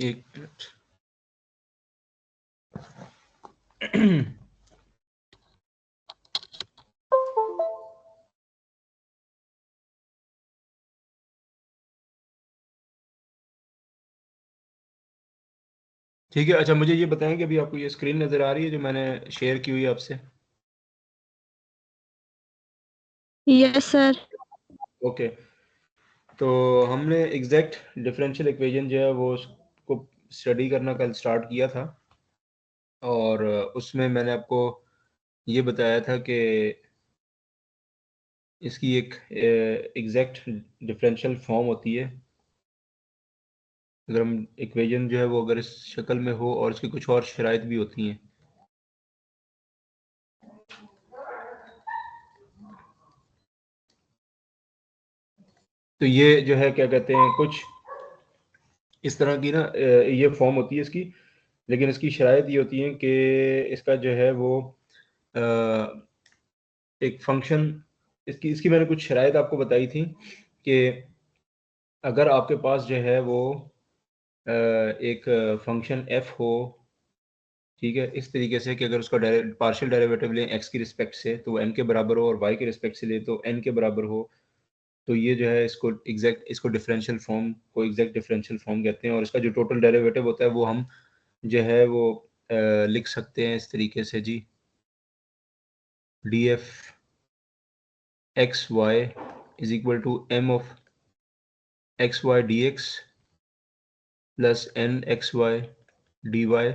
एक मिनट। ठीक है, अच्छा मुझे ये बताएं कि अभी आपको ये स्क्रीन नज़र आ रही है जो मैंने शेयर की हुई है आपसे? Yes sir. ओके, तो हमने एग्जैक्ट डिफरेंशियल इक्वेशन जो है वो उसको स्टडी करना कल स्टार्ट किया था, और उसमें मैंने आपको ये बताया था कि इसकी एक एग्जैक्ट डिफरेंशियल फॉर्म होती है। अगर हम इक्वेशन जो है वो अगर इस शक्ल में हो, और इसकी कुछ और शराइत भी होती हैं। तो ये जो है क्या कहते हैं, कुछ इस तरह की ना ये फॉर्म होती है इसकी, लेकिन इसकी शराइत ये होती है कि इसका जो है वो अ, एक फंक्शन, इसकी इसकी मैंने कुछ शराइत आपको बताई थी कि अगर आपके पास जो है वो एक फंक्शन एफ हो, ठीक है, इस तरीके से कि अगर उसका पार्शियल डेरिवेटिव लें एक्स की रिस्पेक्ट से तो वो एम के बराबर हो, और वाई की रिस्पेक्ट से ले तो एन के बराबर हो, तो ये जो है इसको डिफरेंशियल फॉर्म को एग्जैक्ट डिफरेंशियल फॉर्म कहते हैं। और इसका जो टोटल डेरिवेटिव होता है वो हम जो है वो लिख सकते हैं इस तरीके से जी, D F X Y is equal to M of X Y D X plus N X Y D Y,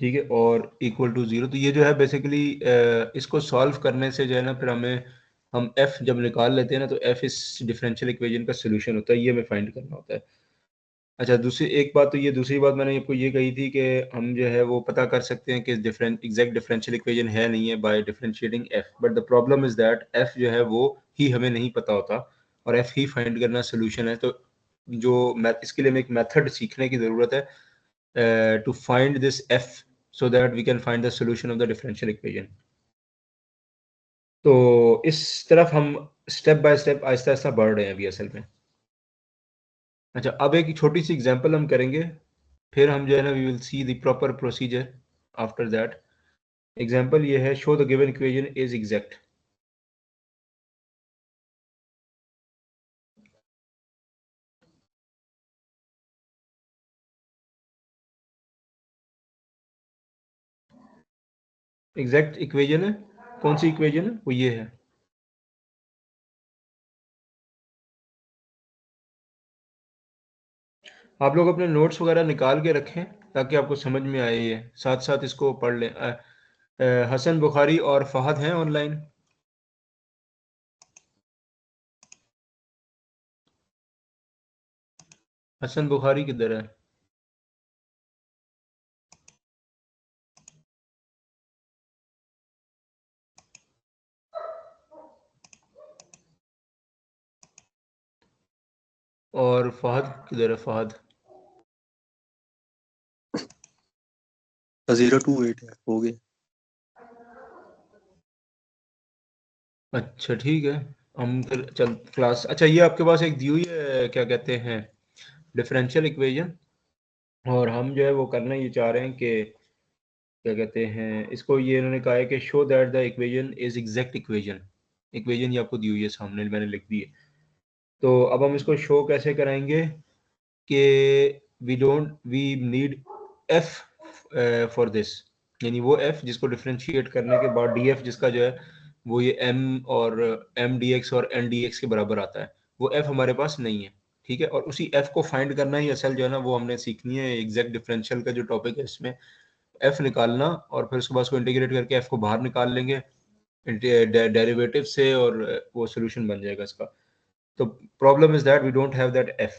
ठीक है, और इक्वल टू जीरो। तो ये जो है बेसिकली इसको सॉल्व करने से जो है ना, फिर हम एफ जब निकाल लेते हैं ना, तो एफ इस डिफरेंशियल इक्वेशन का सोल्यूशन होता है, ये हमें फाइंड करना होता है। अच्छा, दूसरी एक बात, तो ये दूसरी बात मैंने आपको ये कही थी कि हम जो है वो पता कर सकते हैं कि एग्जैक्ट डिफरेंशियल इक्वेशन है नहीं है by differentiating F, but the problem is that F जो है वो ही हमें नहीं पता होता, और एफ ही फाइंड करना सोल्यूशन है। तो जो इसके लिए हमें एक मेथड सीखने की ज़रूरत है to find this F, so that we can find the solution of the differential equation। तो इस तरफ हम step by step Aahista Aahista बढ़ रहे हैं अभी असल में। अच्छा, अब एक छोटी सी एग्जांपल हम करेंगे, फिर हम जो है ना we will see the proper procedure after that. Example ये है, show the given equation is exact. Exact equation है, कौन सी इक्वेशन है वो, ये है। आप लोग अपने नोट्स वगैरह निकाल के रखें ताकि आपको समझ में आए, ये साथ साथ इसको पढ़ लें। हसन बुखारी और फहद हैं ऑनलाइन? हसन बुखारी किधर है? और फहद किधर है, फहद? 028 है, हो गए। अच्छा ठीक है, हम फिर चल क्लास। अच्छा, ये आपके पास एक दी हुई है, क्या कहते हैं, डिफरेंशियल इक्वेशन, और हम जो है वो करना ये चाह रहे हैं कि क्या कहते हैं इसको, ये इन्होंने कहा है कि show that the equation is exact equation. Equation ये आपको दी हुई है सामने, मैंने लिख दी है। तो अब हम इसको शो कैसे कराएंगे कि we need F for this, यानी वो एफ जिसको डिफरेंशिएट करने के बाद डी एफ जिसका जो है वो ये एम और एम डी एक्स और एन डी एक्स के बराबर आता है, वो एफ हमारे पास नहीं है। ठीक है, और उसी एफ को फाइंड करना ही असल जो है ना वो हमने सीखनी है। एग्जैक्ट डिफरेंशियल का जो टॉपिक है इसमें एफ निकालना, और फिर उसके बाद उसको इंटीग्रेट करके एफ को बाहर निकाल लेंगे डेरिवेटिव से, और वो सोल्यूशन बन जाएगा इसका। तो problem is that we don't have that F.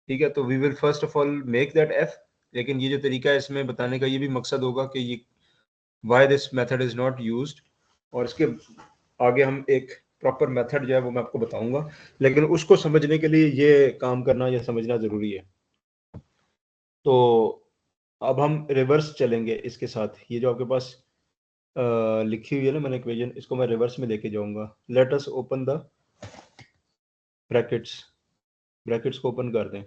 ठीक है, तो we will first of all make that F, लेकिन ये जो तरीका है इसमें बताने का ये भी मकसद होगा कि ये why this method is not used, और इसके आगे हम एक प्रॉपर मेथड जो है वो मैं आपको बताऊंगा, लेकिन उसको समझने के लिए ये काम करना या समझना जरूरी है। तो अब हम रिवर्स चलेंगे इसके साथ, ये जो आपके पास लिखी हुई है ना मैंने इक्वेशन, इसको मैं रिवर्स में लेके जाऊंगा। Let us open the brackets. Brackets को ओपन कर दें।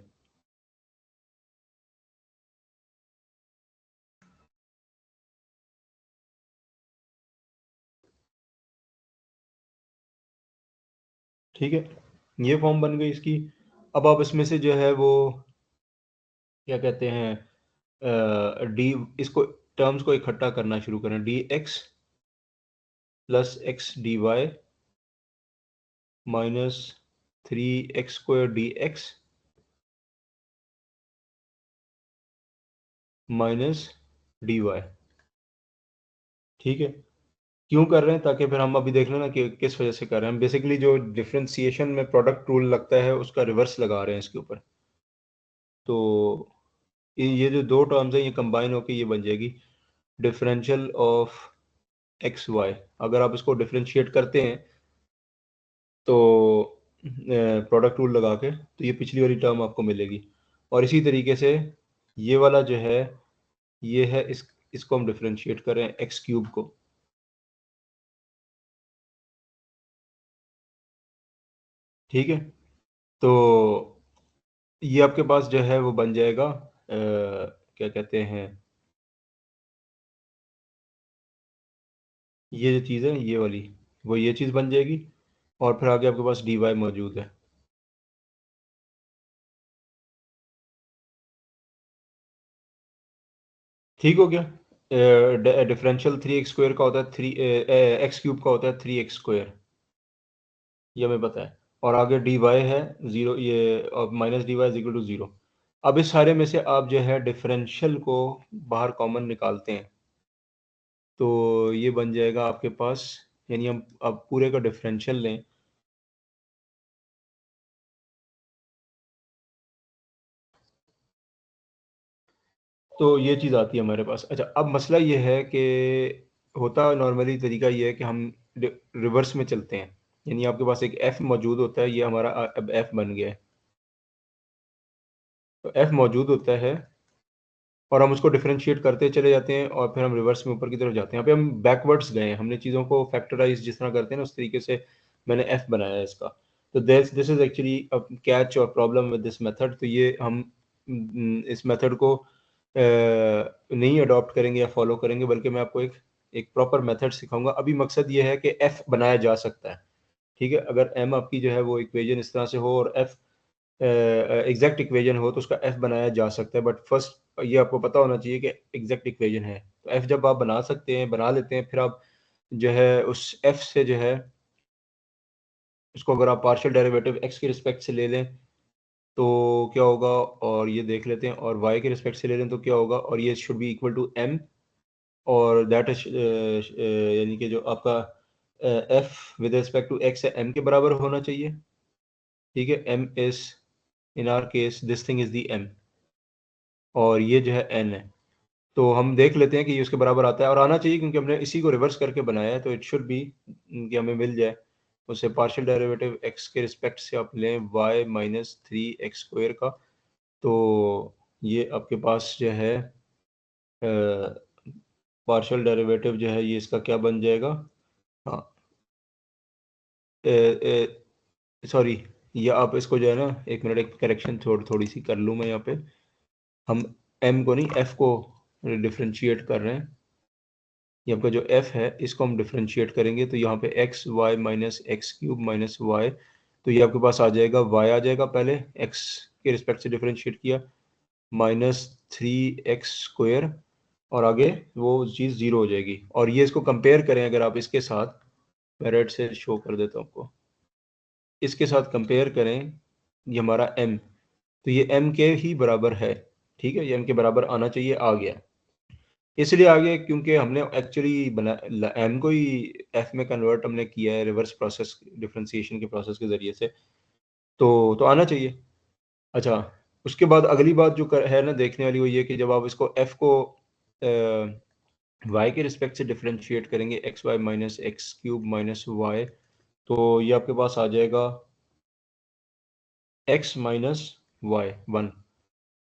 ठीक है, ये फॉर्म बन गई इसकी। अब आप इसमें से जो है वो क्या कहते हैं डी, इसको टर्म्स को इकट्ठा करना शुरू करें। D X plus X D Y minus 3x² D X minus D Y. ठीक है, क्यों कर रहे हैं? ताकि फिर हम अभी देख लें ना कि किस वजह से कर रहे हैं। हम बेसिकली जो डिफ्रेंसिएशन में प्रोडक्ट रूल लगता है उसका रिवर्स लगा रहे हैं इसके ऊपर। तो ये जो दो टर्म्स हैं ये कंबाइन होकर ये बन जाएगी डिफरेंशियल ऑफ एक्स वाई। अगर आप इसको डिफ्रेंशिएट करते हैं तो प्रोडक्ट रूल लगा के तो ये पिछली वाली टर्म आपको मिलेगी। और इसी तरीके से ये वाला जो है ये है, इसको हम डिफ्रेंशिएट कर रहे हैं एक्स क्यूब को। ठीक है, तो ये आपके पास जो है वो बन जाएगा क्या कहते हैं, ये जो चीज़ है ये वाली, वो ये चीज़ बन जाएगी। और फिर आगे आपके पास डी वाई मौजूद है। ठीक हो गया। डिफरेंशियल 3x² का होता है 3x³ का होता है 3x², ये हमें पता है। और आगे डी वाई है 0, ये और minus D Y equal to 0। अब इस सारे में से आप जो है डिफरेंशियल को बाहर कॉमन निकालते हैं तो ये बन जाएगा आपके पास, यानी हम अब पूरे का डिफरेंशियल लें तो ये चीज़ आती है हमारे पास। अच्छा, अब मसला ये है कि होता नॉर्मली तरीका ये है कि हम रिवर्स में चलते हैं। यानी आपके पास एक एफ मौजूद होता है, ये हमारा अब एफ बन गया है। तो एफ मौजूद होता है और हम उसको डिफरेंशिएट करते चले जाते हैं और फिर हम रिवर्स में ऊपर की तरफ जाते हैं। यहाँ पे हम बैकवर्ड्स गए हैं, हमने चीज़ों को फैक्टराइज जिस तरह करते हैं ना उस तरीके से मैंने एफ बनाया है इसका। तो दिस इज एक्चुअली कैच और प्रॉब्लम विद दिस मेथड। तो ये हम इस मेथड को नहीं अडॉप्ट करेंगे या फॉलो करेंगे, बल्कि मैं आपको एक एक प्रॉपर मेथड सिखाऊंगा। अभी मकसद ये है कि एफ बनाया जा सकता है। ठीक है, अगर एम आपकी जो है वो इक्वेजन इस तरह से हो और एफ एग्जैक्ट इक्वेजन हो तो उसका एफ बनाया जा सकता है। बट फर्स्ट ये आपको पता होना चाहिए कि एग्जैक्ट इक्वेजन है। तो एफ जब आप बना सकते हैं, बना लेते हैं, फिर आप जो है उस एफ से जो है उसको अगर आप पार्शियल डेरिवेटिव एक्स के रिस्पेक्ट से ले लें तो क्या होगा, और ये देख लेते हैं, और वाई के रिस्पेक्ट से ले लें तो क्या होगा, और ये should be equal to M. और दैट इज यानी कि जो आपका F with respect to X है एम के बराबर होना चाहिए। ठीक है, M is in our case this thing is the M, और ये जो है एन है। तो हम देख लेते हैं कि ये उसके बराबर आता है, और आना चाहिए क्योंकि हमने इसी को रिवर्स करके बनाया है। तो इट शुड बी कि हमें मिल जाए। उससे पार्शियल डेरिवेटिव एक्स के रिस्पेक्ट से आप लें वाई माइनस 3x² का, तो ये आपके पास जो है पार्शियल डेरिवेटिव जो है ये इसका क्या बन जाएगा। हाँ, सॉरी, ये आप इसको जो है ना, एक मिनट, एक करेक्शन थोड़ी सी कर लूँ मैं यहाँ पे। हम m को नहीं f को डिफ्रेंशिएट कर रहे हैं। ये आपका जो f है इसको हम डिफ्रेंशिएट करेंगे तो यहाँ पे x y minus X cube minus Y, तो ये आपके पास आ जाएगा y आ जाएगा, पहले x के रिस्पेक्ट से डिफ्रेंशिएट किया, माइनस 3x², और आगे वो चीज़ जीरो हो जाएगी। और ये इसको कंपेयर करें अगर आप इसके साथ, मैं रेड से शो कर देता हूँ आपको, इसके साथ कंपेयर करें ये हमारा m, तो ये m के ही बराबर है। ठीक है, ये m के बराबर आना चाहिए, आ गया। इसलिए आ गया क्योंकि हमने एक्चुअली बना m को ही f में कन्वर्ट हमने किया है रिवर्स प्रोसेस, डिफरेंशिएशन के प्रोसेस के जरिए से। तो आना चाहिए। अच्छा, उसके बाद अगली बात जो है ना देखने वाली, वो ये कि जब आप इसको f को y के रिस्पेक्ट से डिफरेंशिएट करेंगे X Y minus X cube minus Y, तो ये आपके पास आ जाएगा x माइनस वाई 1।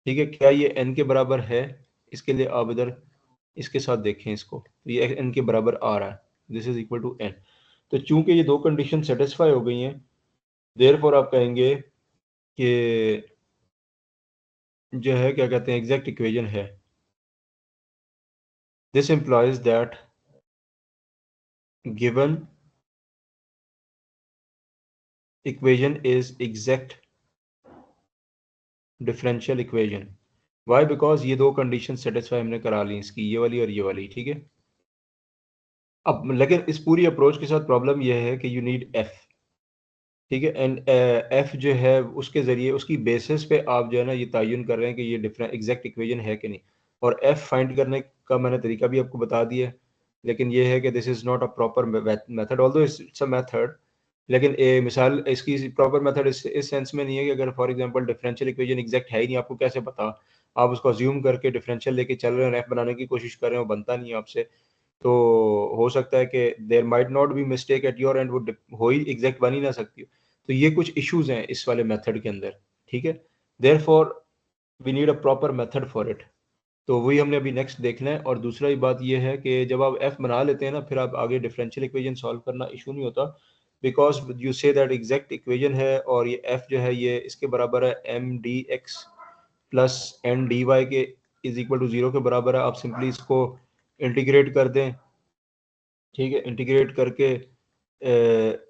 ठीक है, क्या ये n के बराबर है? इसके लिए आप इधर इसके साथ देखें इसको, तो ये n के बराबर आ रहा है, this is equal to n। तो चूंकि ये दो कंडीशन सेटिस्फाई हो गई हैं, देयरफॉर आप कहेंगे कि जो है क्या कहते हैं एग्जैक्ट इक्वेशन है। This implies that given equation is exact differential equation. Why? Because ये दो कंडीशन सेटिस्फाई हमने करा ली इसकी, ये वाली और ये वाली, ठीक है। अब लेकिन इस पूरी अप्रोच के साथ प्रॉब्लम यह है कि यू नीड एफ, ठीक है। एंड एफ जो है उसके जरिए, उसकी बेसिस पे आप जो है ना ये तयन कर रहे हैं कि ये डिफरेंट एग्जैक्ट इक्वेशन है कि नहीं। और एफ फाइंड करने का मैंने तरीका भी आपको बता दिया है, लेकिन ये है कि this is not a proper method, although it's a method. लेकिन मिसाल इसकी प्रॉपर मेथड इस सेंस में नहीं है कि अगर for example differential equation exact है ही नहीं, आपको कैसे पता? आप उसको अज्यूम करके डिफरेंशियल लेके चल रहे हैं, एफ बनाने की कोशिश कर रहे हैं, वो बनता नहीं है आपसे। तो हो सकता है कि there might not be mistake at your end, वो हो ही एग्जैक्ट बन ही ना सकती हो। तो ये कुछ इश्यूज हैं इस वाले मेथड के अंदर, ठीक है। Therefore we need a proper method for it. तो वही हमने अभी नेक्स्ट देखना है। और दूसरा ही बात ये है कि जब आप एफ बना लेते हैं ना, फिर आप आगे डिफरेंशियल इक्वेशन सॉल्व करना इशू नहीं होता, because you say that exact equation है और ये एफ जो है ये इसके बराबर है M D X plus N D Y के इज इक्वल टू 0 के बराबर है। आप सिंपली इसको इंटीग्रेट कर दें, ठीक है। इंटीग्रेट करके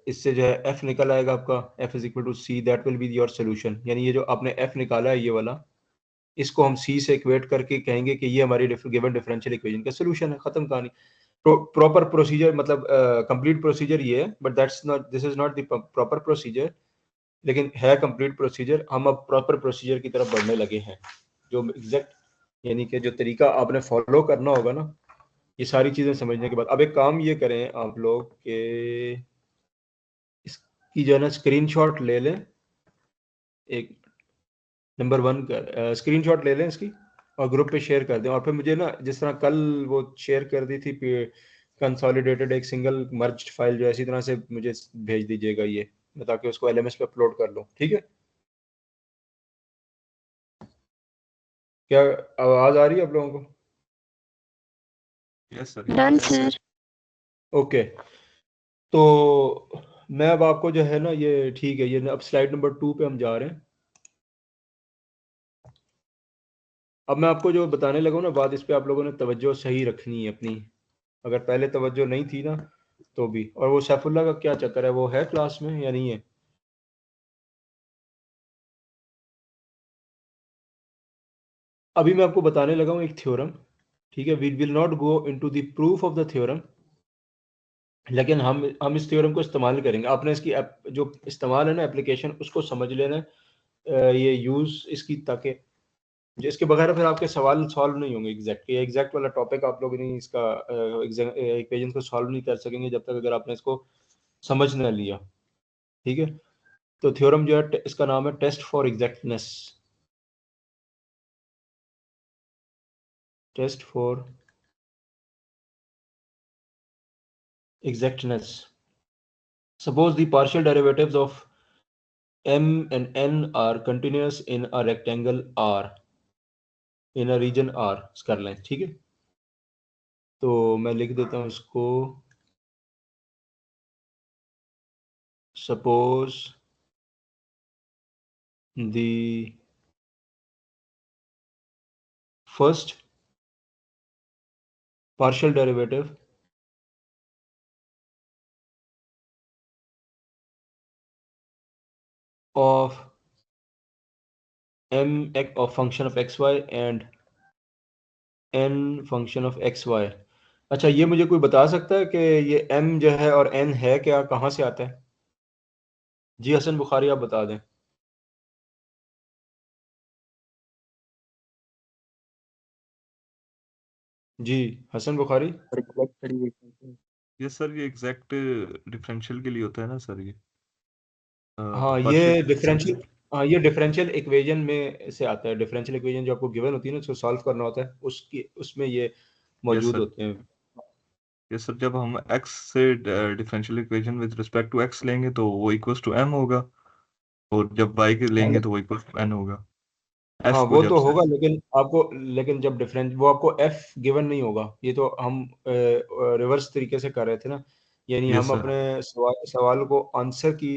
इससे जो है एफ निकल आएगा आपका, F is equal to C, that will be your solution. यानी ये जो आपने एफ निकाला है ये वाला, इसको हम सी से इक्वेट करके कहेंगे कि ये हमारी गिवन डिफरेंशियल इक्वेशन का सोल्यूशन है, खत्म कहानी। प्रॉपर प्रोसीजर मतलब कंप्लीट प्रोसीजर ये है, but that's not, this is not the proper procedure, लेकिन है कंप्लीट प्रोसीजर। हम अब प्रॉपर प्रोसीजर की तरफ बढ़ने लगे हैं, जो एग्जैक्ट यानी कि जो तरीका आपने फॉलो करना होगा ना, ये सारी चीजें समझने के बाद अब एक काम ये करें आप लोग के इसकी जो है ना स्क्रीनशॉट ले लें। एक नंबर 1 का स्क्रीनशॉट ले लें इसकी और ग्रुप पे शेयर कर दें। और फिर मुझे ना जिस तरह कल वो शेयर कर दी थी कंसोलिडेटेड एक सिंगल मर्ज्ड फाइल, जो इसी तरह से मुझे भेज दीजिएगा ये, ताकि उसको एलएमएस पे अपलोड कर लूँ, ठीक है। क्या आवाज आ रही है आप लोगों को? Yes sir. Done sir. Okay. तो मैं अब आपको जो है ना ये ठीक है, ये अब स्लाइड नंबर 2 पे हम जा रहे हैं। अब मैं आपको जो बताने लगा हूँ ना बात, इस पे आप लोगों ने तवज्जो सही रखनी है अपनी, अगर पहले तवज्जो नहीं थी ना तो भी। और वो सैफुल्ला का क्या चक्कर है, वो है क्लास में या नहीं है? अभी मैं आपको बताने लगा हूँ एक थ्योरम, ठीक है। We will not go into the proof of the theorem, लेकिन हम इस थ्योरम को इस्तेमाल करेंगे। आपने इसकी जो इस्तेमाल है ना एप्लीकेशन, उसको समझ लेना है, ये यूज इसकी, ताकि इसके बगैर फिर आपके सवाल सॉल्व नहीं होंगे। एग्जैक्ट वाला टॉपिक आप लोग नहीं इसका इक्वेशन को सॉल्व नहीं कर सकेंगे जब तक अगर आपने इसको समझ ना लिया, ठीक है। तो थ्योरम जो है इसका नाम है test for exactness, test for exactness. Suppose the partial derivatives of m and n are continuous in a rectangle R in a region R, कर लें, ठीक है। तो मैं लिख देता हूँ इसको, suppose the first partial derivative of m of function of xy and n function of xy। अच्छा, ये मुझे कोई बता सकता है कि ये m जो है और n है क्या, कहाँ से आता है? जी हसन बुखारी, आप बता दें। जी हसन बुखारी। यस सर, ये एग्जैक्ट डिफरेंशियल के लिए होता है ना सर ये? हाँ पार्शियल ये डिफरेंशियल, हाँ ये डिफरेंशियल इक्वेशन में से आता है। डिफरेंशियल इक्वेशन जो आपको गिवन होती है ना, उसको सॉल्व करना होता है, उसकी उसमें ये यस मौजूद सर। होते हैं। यस सर, जब हम x से differential equation with respect to x लेंगे तो वो इक्वल्स टू m होगा, और जब y के हाँ लेंगे तो वो इक्वल्स टू n होगा। हाँ, f को वो जब तो से होगा, लेकिन आपको, लेकिन जब डिफरेंस वो आपको एफ गिवन नहीं होगा। ये तो हम रिवर्स तरीके से कर रहे थे ना, यानी यस हम सर। अपने सवाल को आंसर की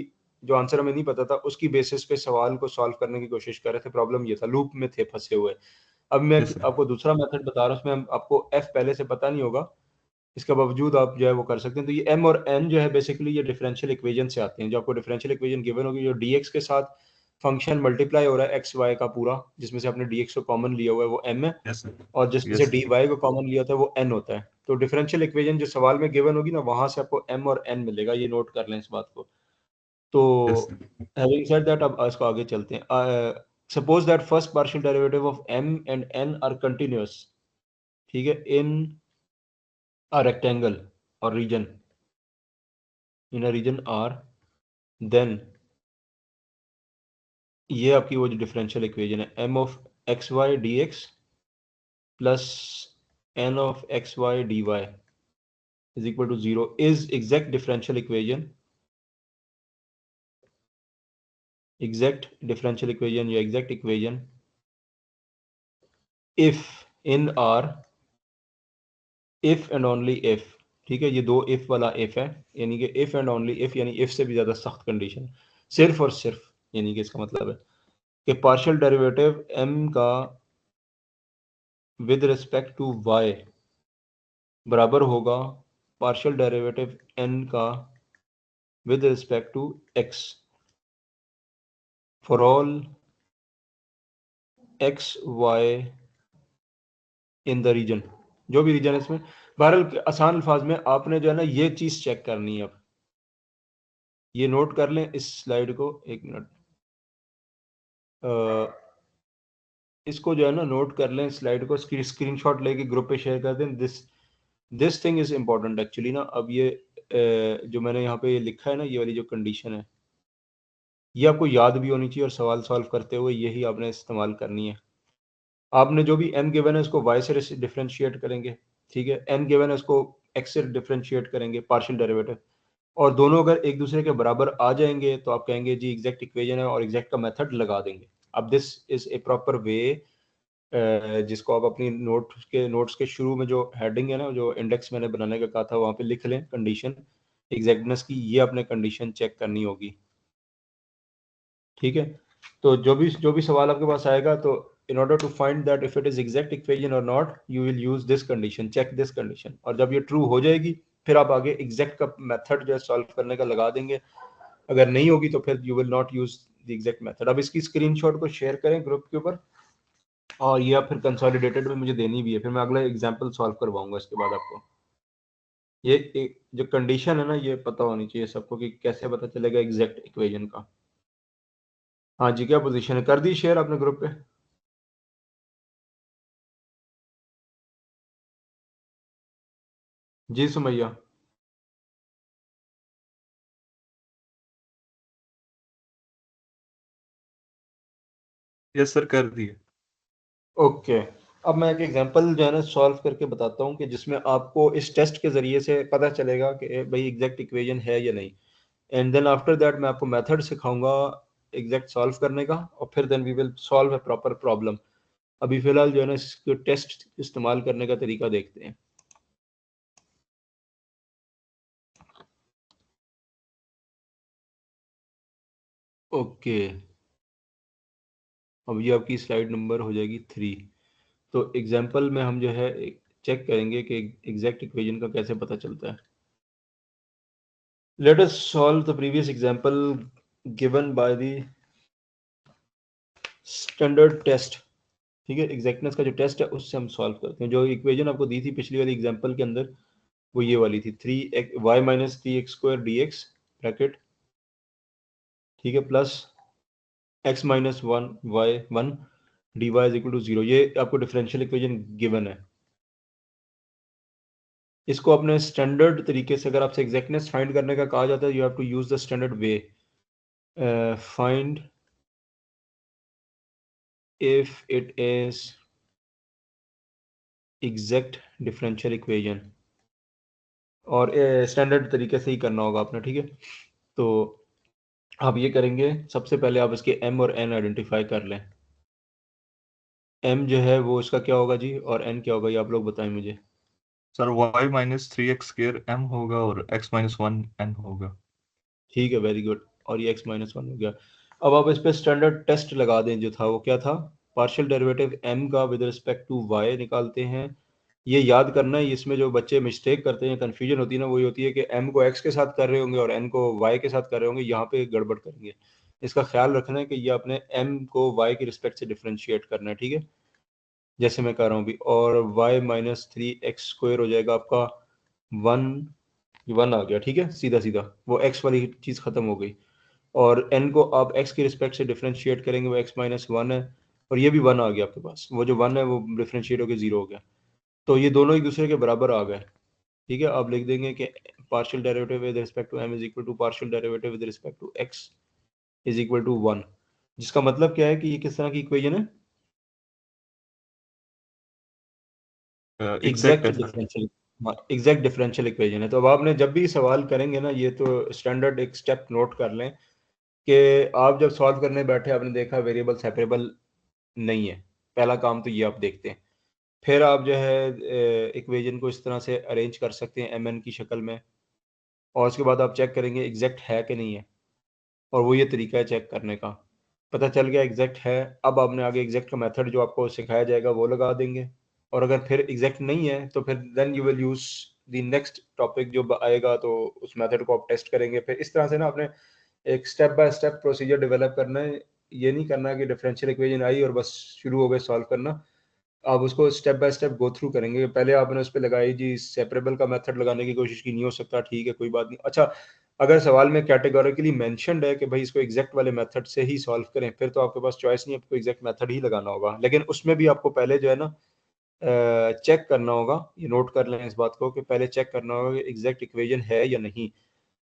जो आंसर हमें नहीं पता था उसकी बेसिस पे सवाल को सॉल्व करने की कोशिश कर रहे थे। प्रॉब्लम ये था, लूप में थे फंसे हुए। अब मैं Yes, sir. आपको दूसरा मेथड बता रहा हूँ, उसमें आपको एफ पहले से पता नहीं होगा, इसके बावजूद आप जो है वो कर सकते हैं। तो ये एम और एन जो है बेसिकली ये डिफरेंशियल इक्वेशन से आते हैं। जो आपको डिफरेंशियल इक्वेशन गिवन होगी, जो डीएक्स के साथ फंक्शन मल्टीप्लाई हो रहा है एक्स वाई का पूरा, जिसमें से आपने डीएक्स को कॉमन लिया हुआ है वो एम है, Yes, sir. और जिसमें से Yes, डी वाई को कॉमन लिया होता है वो एन होता है। तो डिफरेंशियल इक्वेशन जो सवाल में गिवन होगी ना, वहां से आपको एम और एन मिलेगा, ये नोट कर लें इस बात को। तो yes, sir. Having said that, अब इसको आगे चलते हैं। Suppose that first partial derivative of M and N are continuous, ठीक है, इन अ रेक्टेंगल और region, in a region R, then ये आपकी वो जो डिफरेंशियल इक्वेशन है, M of X Y D X plus N of X Y D Y is equal to 0 is exact differential equation या exact equation if in R, if and only if, ठीक है, ये दो if वाला if है, यानी कि if and only if, यानी if से भी ज्यादा सख्त कंडीशन, सिर्फ और सिर्फ, यानी कि इसका मतलब है कि पार्शियल डेरिवेटिव m का विद रिस्पेक्ट टू y बराबर होगा पार्शियल डेरिवेटिव n का with respect to x for all x y in the region, जो भी रीजन है इसमें। बहरहाल आसान अल्फाज में आपने जो है ना ये चीज चेक करनी है। अब ये नोट कर लें इस स्लाइड को, एक मिनट, इसको जो है ना नोट कर लें, स्लाइड को स्क्रीनशॉट लेके ग्रुप पे शेयर कर दें। This thing is important actually ना। अब ये जो मैंने यहाँ पे ये लिखा है ना, ये वाली जो कंडीशन है, ये आपको याद भी होनी चाहिए, और सवाल सॉल्व करते हुए यही आपने इस्तेमाल करनी है। आपने जो भी m गिवन है उसको y से डिफरेंशिएट करेंगे, ठीक है, n गिवन है उसको x से डिफरेंशिएट करेंगे पार्शियल डेरिवेटिव, और दोनों अगर एक दूसरे के बराबर आ जाएंगे तो आप कहेंगे जी एग्जैक्ट इक्वेशन है, और एग्जैक्ट का मेथड लगा देंगे। अब this is a proper way, जिसको आप अपनी नोट्स के शुरू में जो हेडिंग है ना, जो इंडेक्स मैंने बनाने का कहा था, वहां पे लिख लें कंडीशन एग्जैक्टनेस की, ये आपने कंडीशन चेक करनी होगी, ठीक है। तो जो भी सवाल आपके पास आएगा, तो in order to find that if it is exact equation or not, you will use this condition, check this condition, और जब ये ट्रू हो जाएगी फिर आप आगे एग्जैक्ट का मेथड जो है सॉल्व करने का लगा देंगे। अगर नहीं होगी तो फिर you will not use the exact method. अब इसकी स्क्रीनशॉट को शेयर करें ग्रुप के ऊपर, और ये आप फिर कंसोलिडेटेड में मुझे देनी भी है, फिर मैं अगला एग्जाम्पल सॉल्व करवाऊंगा इसके बाद आपको। ये एक जो कंडीशन है ना, ये पता होनी चाहिए सबको कि कैसे पता चलेगा एग्जैक्ट इक्वेशन का। हाँ जी, क्या पोजीशन है, कर दी शेयर आपने ग्रुप पे? जी सुमैया। Yes, sir, कर दिए। ओके, अब मैं एक एग्जांपल जो है ना सॉल्व करके बताता हूँ कि जिसमें आपको इस टेस्ट के जरिए से पता चलेगा कि भाई एग्जैक्ट इक्वेशन है या नहीं। एंड देन आफ्टर दैट मैं आपको मेथड सिखाऊंगा एग्जैक्ट सॉल्व करने का, और फिर then we will solve a proper problem. अभी फिलहाल जो है ना इसको टेस्ट इस्तेमाल करने का तरीका देखते हैं। ओके, अब ये आपकी स्लाइड नंबर हो जाएगी 3। तो एग्जाम्पल में हम जो है चेक करेंगे कि एग्जैक्ट इक्वेशन का कैसे पता चलता है। Let us solve the previous example given by the standard test, ठीक है, एग्जैक्टनेस का जो टेस्ट है उससे हम सॉल्व करते हैं। जो इक्वेशन आपको दी थी पिछली वाली एग्जांपल के अंदर, वो ये वाली थी, 3y minus 3x² dx bracket, ठीक है, प्लस x माइनस 1y1 dy is equal to 0। ये आपको डिफरेंशियल इक्वेशन गिवन है। इसको अपने स्टैंडर्ड तरीके से, अगर आपसे एग्जैक्टनेस फाइंड करने का कहा जाता है, you have to use the standard way, find if it is exact differential equation, और स्टैंडर्ड तरीके से ही करना होगा आपने, ठीक है। तो आप ये करेंगे, सबसे पहले आप इसके m और n आइडेंटिफाई कर लें। m जो है वो इसका क्या होगा जी, और n क्या होगा, ये आप लोग बताएं मुझे। Sir y minus 3x square m होगा और x माइनस 1 n होगा। ठीक है, वेरी गुड। और ये x माइनस 1 हो गया। अब आप इस पे स्टैंडर्ड टेस्ट लगा दें, जो था वो क्या था, पार्शियल डेरिवेटिव m का विद रिस्पेक्ट टू y निकालते हैं। ये याद करना है, इसमें जो बच्चे मिस्टेक करते हैं, कंफ्यूजन होती है ना, वही होती है कि m को x के साथ कर रहे होंगे और n को y के साथ कर रहे होंगे, यहाँ पे गड़बड़ करेंगे। इसका ख्याल रखना है कि ये अपने m को y के रिस्पेक्ट से डिफ्रेंशिएट करना है, ठीक है, जैसे मैं कर रहा हूँ अभी। और y माइनस 3x स्क्वायर हो जाएगा आपका 1 आ गया, ठीक है, सीधा सीधा वो x वाली चीज़ खत्म हो गई। और n को आप x के रिस्पेक्ट से डिफ्रेंशिएट करेंगे, वो x माइनस 1 है, और ये भी 1 आ गया आपके पास, वो जो 1 है वो डिफ्रेंशिएट होकर 0 हो गया। तो ये दोनों एक दूसरे के बराबर आ गए, ठीक है। आप लिख देंगे कि partial derivative with respect to m is equal to partial derivative with respect to x is equal to 1, जिसका मतलब क्या है कि ये किस तरह की इक्वेशन है, एग्जैक्ट एग्जैक्ट है sir. Differential, exact differential equation है। तो अब आपने जब भी सवाल करेंगे ना, ये तो स्टैंडर्ड एक स्टेप नोट कर लें कि आप जब सॉल्व करने बैठे आपने देखा वेरिएबल सेपरेबल नहीं है, पहला काम तो ये आप देखते हैं। फिर आप जो है इक्वेशन को इस तरह से अरेंज कर सकते हैं mn की शक्ल में, और उसके बाद आप चेक करेंगे एग्जैक्ट है कि नहीं है, और वो ये तरीका है चेक करने का। पता चल गया एग्जैक्ट है, अब आपने आगे एग्जैक्ट का मेथड जो आपको सिखाया जाएगा वो लगा देंगे। और अगर फिर एग्जैक्ट नहीं है तो फिर then you will use the next topic जो आएगा, तो उस मेथड को आप टेस्ट करेंगे। फिर इस तरह से ना आपने एक step by step procedure develop करना है। ये नहीं करना कि डिफरेंशियल इक्वेशन आई और बस शुरू हो गए सॉल्व करना, आप उसको step by step go through करेंगे। पहले आपने उस पर लगाई जी सेपरेबल का मेथड लगाने की कोशिश की, नहीं हो सकता, ठीक है कोई बात नहीं। अच्छा, अगर सवाल में कैटेगोरिकली मेंशन्ड है कि भाई इसको एग्जैक्ट वाले मेथड से ही सॉल्व करें, फिर तो आपके पास चॉइस नहीं, आपको एग्जैक्ट मेथड ही लगाना होगा। लेकिन उसमें भी आपको पहले जो है ना चेक करना होगा, ये नोट कर लें इस बात को, कि पहले चेक करना होगा कि एग्जैक्ट इक्वेशन है या नहीं।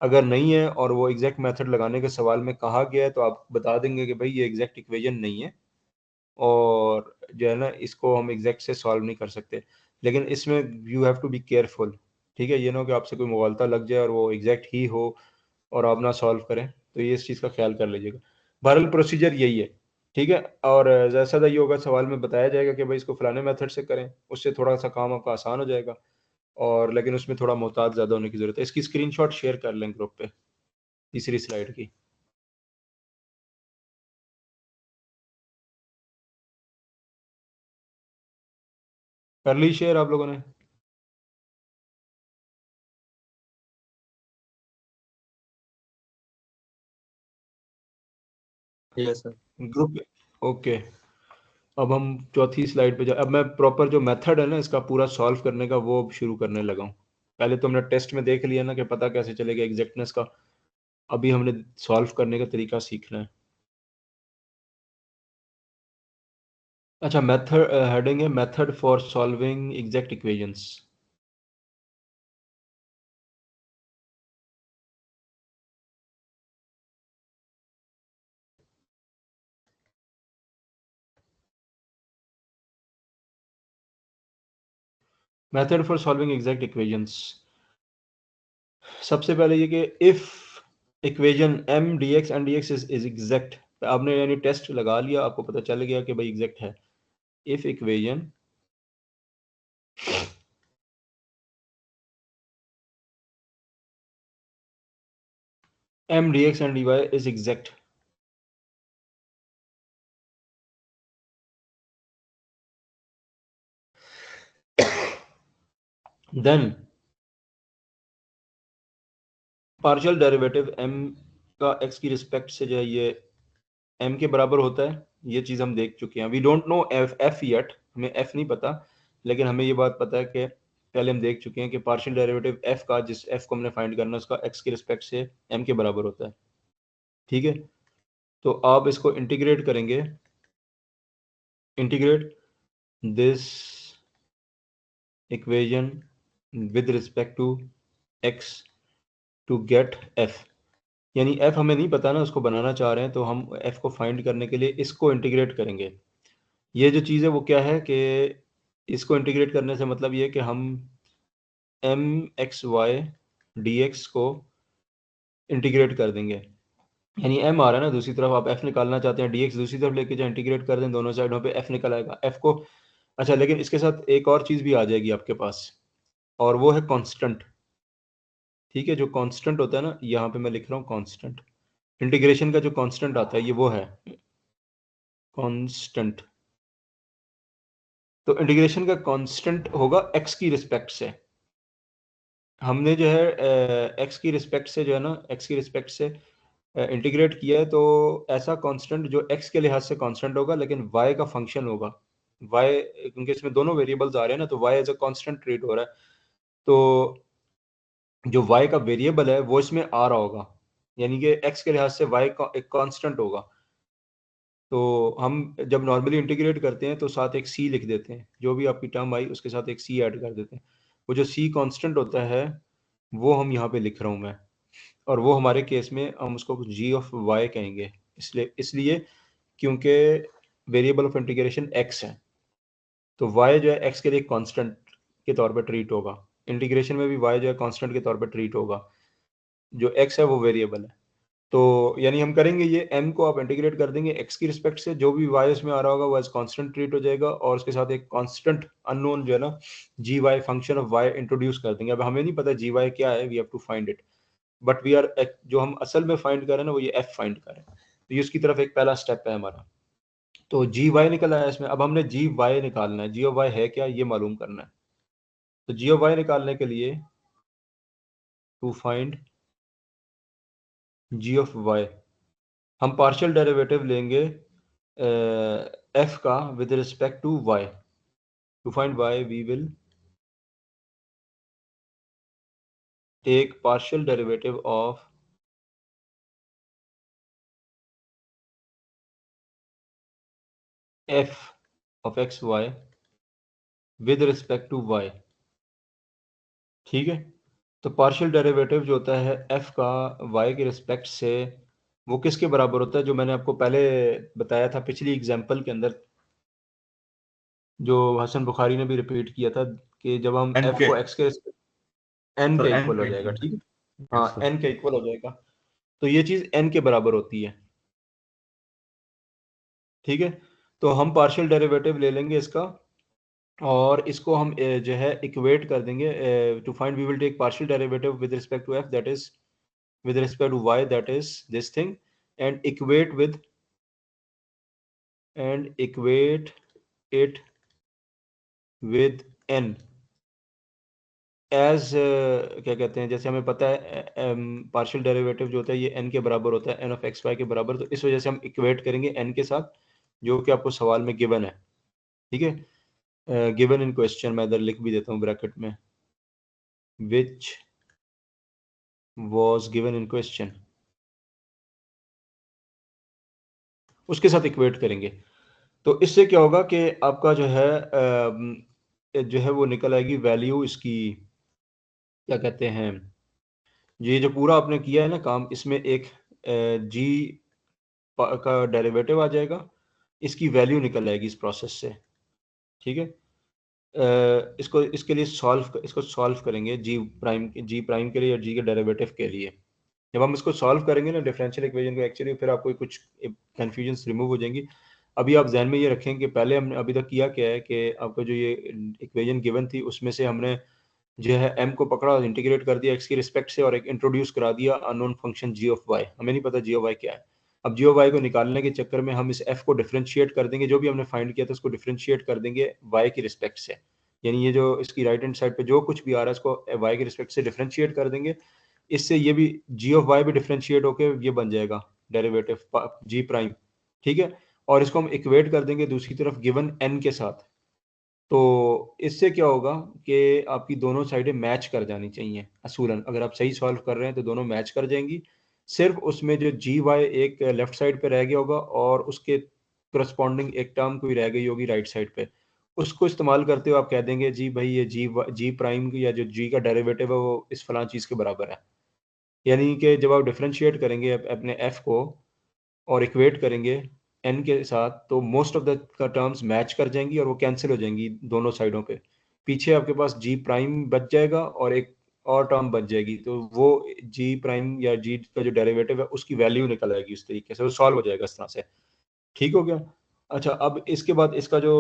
अगर नहीं है और वो एग्जैक्ट मेथड लगाने के सवाल में कहा गया है, तो आप बता देंगे कि भाई ये एग्जैक्ट इक्वेशन नहीं है, और जो है ना इसको हम एग्जैक्ट से सॉल्व नहीं कर सकते। लेकिन इसमें you have to be careful, ठीक है, ये ना हो कि आपसे कोई मुगालता लग जाए और वो एग्जैक्ट ही हो और आप ना सॉल्व करें, तो ये इस चीज़ का ख्याल कर लीजिएगा। बहरहाल प्रोसीजर यही है, ठीक है। और जैसा ये होगा सवाल में बताया जाएगा कि भाई इसको फलाने मेथड से करें, उससे थोड़ा सा काम आपका आसान हो जाएगा, और लेकिन उसमें थोड़ा मोहतात ज़्यादा होने की ज़रूरत है। इसकी स्क्रीनशॉट शेयर कर लें ग्रुप पे, तीसरी स्लाइड की। कर ली शेयर आप लोगों ने? Yes sir. ग्रुप पे, ओके। अब हम चौथी स्लाइड पे जा, अब मैं प्रॉपर जो मेथड है ना इसका पूरा सॉल्व करने का वो अब शुरू करने लगा हूँ। पहले तो हमने टेस्ट में देख लिया ना कि पता कैसे चलेगा एग्जैक्टनेस का, अभी हमने सॉल्व करने का तरीका सीखना है। अच्छा, मेथड हेडिंग है method for solving exact equations. Method for solving exact equations, सबसे पहले ये कि if equation m dx and dx is exact, आपने यानी टेस्ट लगा लिया, आपको पता चल गया कि भाई एग्जैक्ट है। If equation m dx and dy is exact, then partial derivative m का x की रिस्पेक्ट से जो है ये m के बराबर होता है। ये चीज़ हम देख चुके हैं। We don't know f yet, हमें f नहीं पता, लेकिन हमें ये बात पता है कि पहले हम देख चुके हैं कि पार्शियल डेरिवेटिव f का, जिस f को हमने फाइंड करना है, उसका x की रिस्पेक्ट से m के बराबर होता है, ठीक है। तो आप इसको इंटीग्रेट करेंगे, integrate this equation with respect to x to get f, यानी f हमें नहीं पता ना, उसको बनाना चाह रहे हैं, तो हम f को फाइंड करने के लिए इसको इंटीग्रेट करेंगे। ये जो चीज़ है वो क्या है कि इसको इंटीग्रेट करने से मतलब ये कि हम M X Y D X को इंटीग्रेट कर देंगे, यानी m आ रहा है ना, दूसरी तरफ आप f निकालना चाहते हैं, dx दूसरी तरफ लेके जाए, इंटीग्रेट कर दें, दोनों साइडों पे f निकल आएगा, f को। अच्छा, लेकिन इसके साथ एक और चीज़ भी आ जाएगी आपके पास, और वो है कांस्टेंट, ठीक है। जो कांस्टेंट होता है ना, यहाँ पे मैं लिख रहा हूँ कांस्टेंट, इंटीग्रेशन का जो कांस्टेंट आता है ये वो है कांस्टेंट। तो इंटीग्रेशन का कांस्टेंट होगा x की रिस्पेक्ट से। हमने जो है x की रिस्पेक्ट से जो है ना x की रिस्पेक्ट से इंटीग्रेट किया है, तो ऐसा कांस्टेंट जो x के लिहाज से कांस्टेंट होगा लेकिन y का फंक्शन होगा। y क्योंकि इसमें दोनों वेरिएबल्स आ रहे हैं ना, तो y as a constant treat हो रहा है। तो जो y का वेरिएबल है वो इसमें आ रहा होगा, यानी कि x के लिहाज से y का एक कांस्टेंट होगा। तो हम जब नॉर्मली इंटीग्रेट करते हैं तो साथ एक c लिख देते हैं, जो भी आपकी टर्म आई उसके साथ एक c ऐड कर देते हैं। वो जो c कांस्टेंट होता है वो हम यहाँ पे लिख रहा हूँ मैं, और वो हमारे केस में हम उसको g ऑफ y कहेंगे, इसलिए क्योंकि वेरिएबल ऑफ इंटीग्रेशन x है, तो y जो है x के लिए कांस्टेंट के तौर पे ट्रीट होगा। इंटीग्रेशन में भी y जो है कांस्टेंट के तौर पे ट्रीट होगा, जो x है वो वेरिएबल है। तो यानी हम करेंगे ये m को आप इंटीग्रेट कर देंगे x की रिस्पेक्ट से, जो भी y इसमें आ रहा होगा वो एज कांस्टेंट ट्रीट हो जाएगा, और उसके साथ एक कांस्टेंट अननोन जो है ना gy function of y introduce कर देंगे। अब हमें नहीं पता gy क्या है, we have to find it, but we are जो हम असल में फाइंड कर रहे हैं ना वो ये f फाइंड कर रहे हैं। तो ये उसकी तरफ एक पहला स्टेप है हमारा। तो gy निकल आया इसमें। अब हमने gy निकालना है, g ऑफ y है क्या ये मालूम करना है। तो g ऑफ y निकालने के लिए to find g of y हम पार्शियल डेरिवेटिव लेंगे f का with respect to y। To find y we will take partial derivative of f of x y with respect to y। ठीक है, तो partial derivative जो होता है f का y के रिस्पेक्ट से, वो किसके बराबर होता है, जो मैंने आपको पहले बताया था पिछली एग्जांपल के अंदर, जो हसन बुखारी ने भी रिपीट किया था, कि जब हम n f के को x के n सर के n इक्वल हो के जाएगा। ठीक है, यस हाँ सर। n के इक्वल हो जाएगा, तो ये चीज n के बराबर होती है। ठीक है, तो हम पार्शियल डेरिवेटिव ले लेंगे इसका, और इसको हम जो है इक्वेट कर देंगे। To find we will take partial derivative with respect to f, that is with respect to y, that is this thing, and equate it with n as क्या कहते हैं, जैसे हमें पता है पार्शियल डेरिवेटिव जो होता है ये n के बराबर होता है, n ऑफ एक्स वाई के बराबर, तो इस वजह से हम इक्वेट करेंगे n के साथ, जो कि आपको सवाल में गिवन है। ठीक है, गिवन इन क्वेश्चन, मैं इधर लिख भी देता हूँ ब्रैकेट में, विच was given in question, उसके साथ इक्वेट करेंगे। तो इससे क्या होगा कि आपका जो है वो निकल आएगी वैल्यू इसकी, क्या कहते हैं, ये जो पूरा आपने किया है ना काम, इसमें एक जी का डेरिवेटिव आ जाएगा, इसकी वैल्यू निकल आएगी इस प्रोसेस से। ठीक है, इसको इसके लिए इसको सॉल्व करेंगे जी प्राइम के लिए और जी के डेरिवेटिव के लिए। जब हम इसको सॉल्व करेंगे ना डिफरेंशियल इक्वेशन को, एक्चुअली फिर आपको कुछ कन्फ्यूजन रिमूव हो जाएंगी। अभी आप जहन में ये रखें कि पहले हमने अभी तक किया क्या है, कि आपको जो ये इक्वेशन गिवन थी उसमें से हमने जो है m को पकड़ा और इंटीग्रेट कर दिया x की रिस्पेक्ट से, और एक इंट्रोड्यूस करा दिया unknown function g of y। हमें नहीं पता g ऑफ y क्या है। अब g ऑफ y को निकालने के चक्कर में हम इस f को डिफरेंशिएट कर देंगे, जो भी हमने फाइंड किया था उसको डिफरेंशिएट कर देंगे y की रिस्पेक्ट से, यानी ये जो इसकी राइट हैंड साइड पे जो कुछ भी आ रहा है इसको y की रिस्पेक्ट से डिफरेंशिएट कर देंगे। इससे ये भी g ऑफ y भी डिफरेंशिएट होके ये बन जाएगा डेरिवेटिव g प्राइम। ठीक है, और इसको हम इक्वेट कर देंगे दूसरी तरफ गिवन n के साथ। तो इससे क्या होगा कि आपकी दोनों साइडें मैच कर जानी चाहिए असूलन, अगर आप सही सॉल्व कर रहे हैं तो दोनों मैच कर जाएंगी। सिर्फ उसमें जो जी वाई एक लेफ्ट साइड पे रह गया होगा और उसके करस्पॉन्डिंग एक टर्म कोई रह गई होगी राइट साइड पे, उसको इस्तेमाल करते हुए आप कह देंगे जी भाई ये जी प्राइम या जो जी का डेरिवेटिव है वो इस फलां चीज़ के बराबर है। यानी कि जब आप डिफरेंशिएट करेंगे अपने एफ को और इक्वेट करेंगे एन के साथ, तो most of the terms match कर जाएंगी और वो कैंसिल हो जाएंगी दोनों साइडों पे। पीछे आपके पास जी प्राइम बच जाएगा और एक और टर्म बच जाएगी, तो वो जी प्राइम या जी का जो डेरिवेटिव है उसकी वैल्यू निकल आएगी, उस तरीके से वो सॉल्व हो जाएगा इस तरह से। ठीक हो गया। अच्छा, अब इसके बाद इसका जो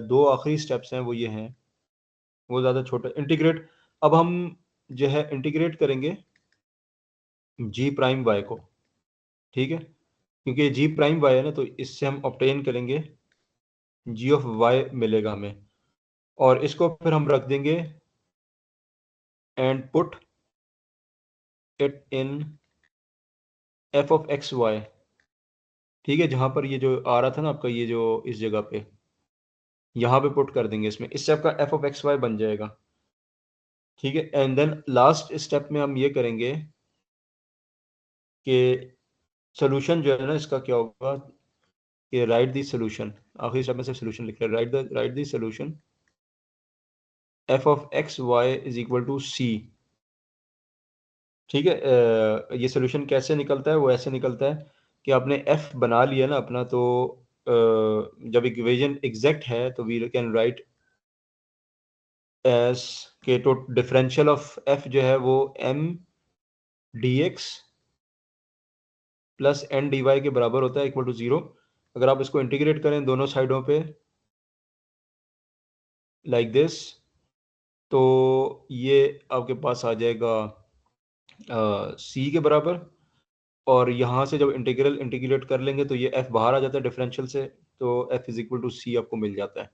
दो आखिरी स्टेप्स हैं वो ये हैं, वो ज़्यादा छोटे इंटीग्रेट। अब हम जो है इंटीग्रेट करेंगे जी प्राइम वाई को। ठीक है, क्योंकि ये जी प्राइम वाई है ना, तो इससे हम ऑब्टेन करेंगे जी ऑफ वाई मिलेगा हमें, और इसको फिर हम रख देंगे and put it in F of X Y. ठीक है, जहां पर ये जो आ रहा था ना आपका, ये जो इस जगह पे यहाँ पे पुट कर देंगे इसमें, इससे आपका एफ ऑफ एक्स वाई बन जाएगा। ठीक है, एंड देन लास्ट स्टेप में हम ये करेंगे कि सोल्यूशन जो है ना इसका क्या होगा, कि राइट दी सोल्यूशन, आखिरी स्टेप में सिर्फ सोल्यूशन लिख रहे हैं, write the solution F of X Y is equal to C. ठीक है, ये सोल्यूशन कैसे निकलता है, वो ऐसे निकलता है कि आपने एफ बना लिया ना अपना, तो जब इक्वेशन एग्जैक्ट है तो वी कैन राइट एस के तो डिफरेंशियल ऑफ एफ जो है वो M D X plus N D Y के बराबर होता है, इक्वल टू 0। अगर आप इसको इंटीग्रेट करें दोनों साइडों पे लाइक दिस, तो ये आपके पास आ जाएगा सी के बराबर, और यहाँ से जब इंटीग्रेट कर लेंगे तो ये एफ बाहर आ जाता है डिफरेंशियल से, तो एफ इज इक्वल टू सी आपको मिल जाता है।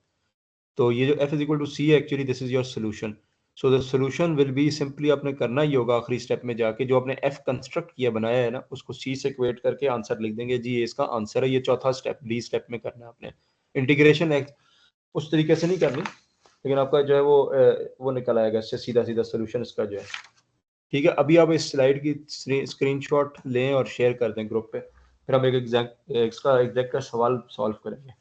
तो ये जो एफ इज इक्वल टू सी है, actually this is your solution. So the solution will be simply, आपने करना ही होगा आखिरी स्टेप में जाके, जो आपने एफ कंस्ट्रक्ट किया बनाया है ना, उसको सी से इक्वेट करके आंसर लिख देंगे जी, ये इसका आंसर है। ये चौथा स्टेप डी स्टेप में करना है आपने। इंटीग्रेशन उस तरीके से नहीं करनी, लेकिन आपका जो है वो निकल आएगा इससे सीधा सीधा सोल्यूशन इसका जो है। ठीक है, अभी आप इस स्लाइड की स्क्रीनशॉट लें और शेयर कर दें ग्रुप पे, फिर हम एक एग्जैक्ट का सवाल सॉल्व करेंगे।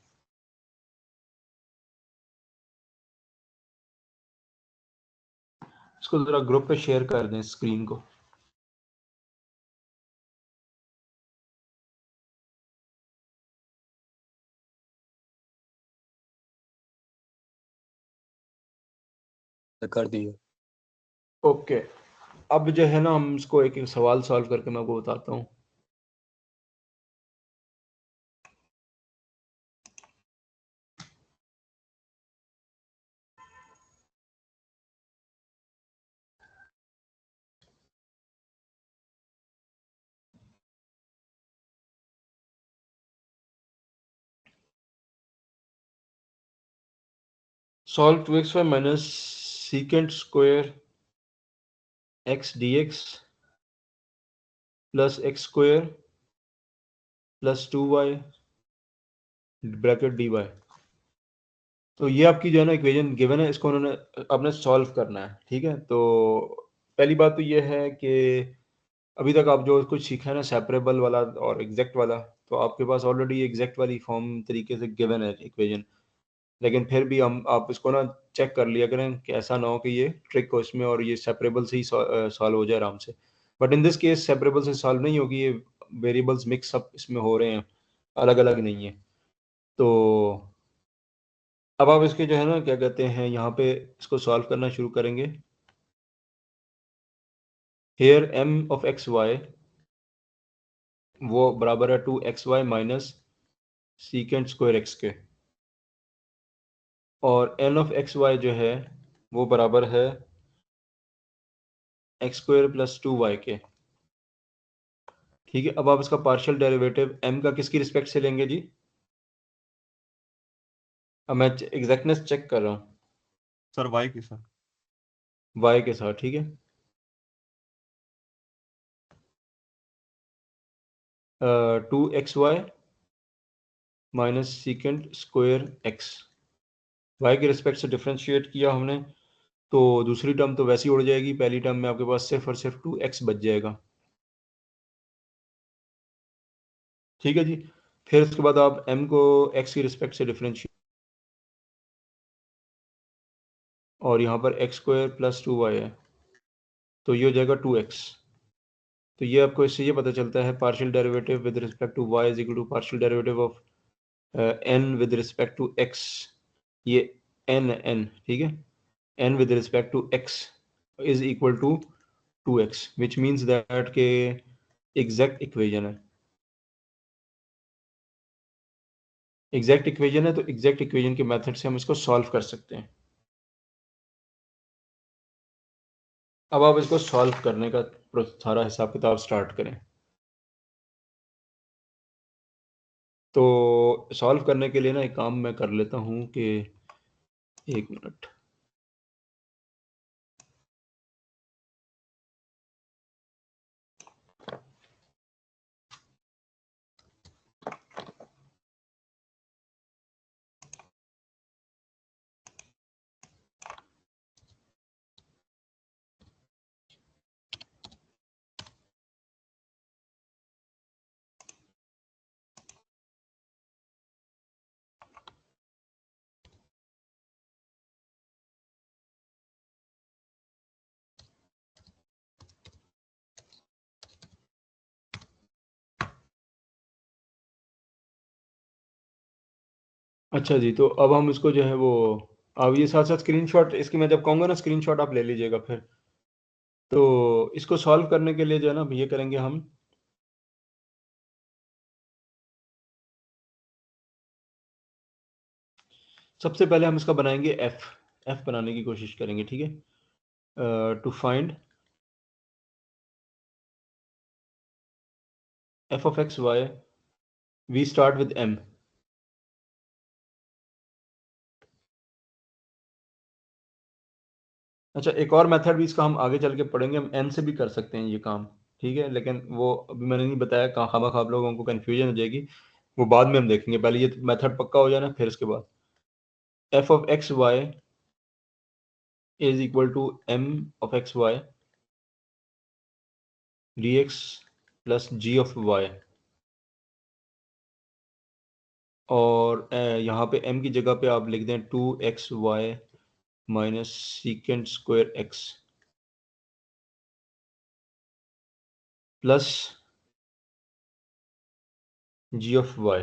इसको जरा ग्रुप पे शेयर कर दें स्क्रीन को। कर दिए। ओके, अब जो है ना हम इसको एक एक सवाल सॉल्व करके मैं आपको बताता हूँ। Solve 2x minus secant square X D X plus X square plus 2y bracket D Y. तो ये आपकी जो है ना इक्वेशन गिवन है, इसको उन्होंने आपने सॉल्व करना है। ठीक है, तो पहली बात तो ये है कि अभी तक आप जो कुछ सीखा है ना सेपरेबल वाला और एग्जैक्ट वाला, तो आपके पास ऑलरेडी एग्जैक्ट वाली फॉर्म तरीके से गिवन है इक्वेशन, लेकिन फिर भी हम आप इसको ना चेक कर लिया करें कि ऐसा ना हो कि ये ट्रिक हो इसमें और ये सेपरेबल से ही सॉल्व हो जाए आराम से। But in this case separable से सॉल्व नहीं होगी, ये वेरिएबल्स मिक्स अप इसमें हो रहे हैं, अलग अलग नहीं है। तो अब आप इसके जो है ना क्या कहते हैं, यहाँ पे इसको सॉल्व करना शुरू करेंगे। Here M of X Y वो बराबर है 2xy minus secant square x के, और एन ऑफ एक्स वाई जो है वो बराबर है एक्स स्क्वायर प्लस 2y के। ठीक है, अब आप इसका पार्शियल डेरिवेटिव m का किसकी रिस्पेक्ट से लेंगे जी? अब मैं एग्जैक्टनेस चेक कर रहा हूँ सर वाई के साथ। y के साथ। ठीक है, 2xy minus secant square x, y के रिस्पेक्ट से डिफ्रेंशिएट किया हमने, तो दूसरी टर्म तो वैसे ही उड़ जाएगी, पहली टर्म में आपके पास सिर्फ और सिर्फ 2x बच जाएगा। ठीक है जी, फिर उसके बाद आप m को x की रिस्पेक्ट से डिफ्रेंशिएट, और यहाँ पर एक्स स्क्वायर प्लस 2y है, तो ये हो जाएगा 2x। तो ये आपको इससे ये पता चलता है partial derivative with respect to y is equal to partial derivative of n with respect to x। ये n ठीक है, n with respect to x is equal to 2x, which means that के एग्जैक्ट इक्वेशन है। Exact equation है, तो exact equation के method से हम इसको सॉल्व कर सकते हैं। अब आप इसको सॉल्व करने का सारा हिसाब किताब स्टार्ट करें। तो सॉल्व करने के लिए ना एक काम मैं कर लेता हूँ कि 1 मिनट। अच्छा जी, तो अब हम इसको जो है वो, अब ये साथ साथ स्क्रीनशॉट इसकी मैं जब कहूँगा ना स्क्रीनशॉट आप ले लीजिएगा फिर। तो इसको सॉल्व करने के लिए जो है ना ये करेंगे हम, सबसे पहले हम इसका बनाएंगे एफ बनाने की कोशिश करेंगे, ठीक है। To find F of X Y we start with M. अच्छा, एक और मेथड भी इसका हम आगे चल के पढ़ेंगे, हम एन से भी कर सकते हैं ये काम, ठीक है, लेकिन वो अभी मैंने नहीं बताया, कहाँ खामखा आप लोगों को कन्फ्यूजन हो जाएगी, वो बाद में हम देखेंगे, पहले ये मेथड पक्का हो जाए ना, फिर उसके बाद F of X Y is equal to M of X Y D X plus G of Y. और यहाँ पे m की जगह पे आप लिख दें 2xy minus secant square X plus G of Y.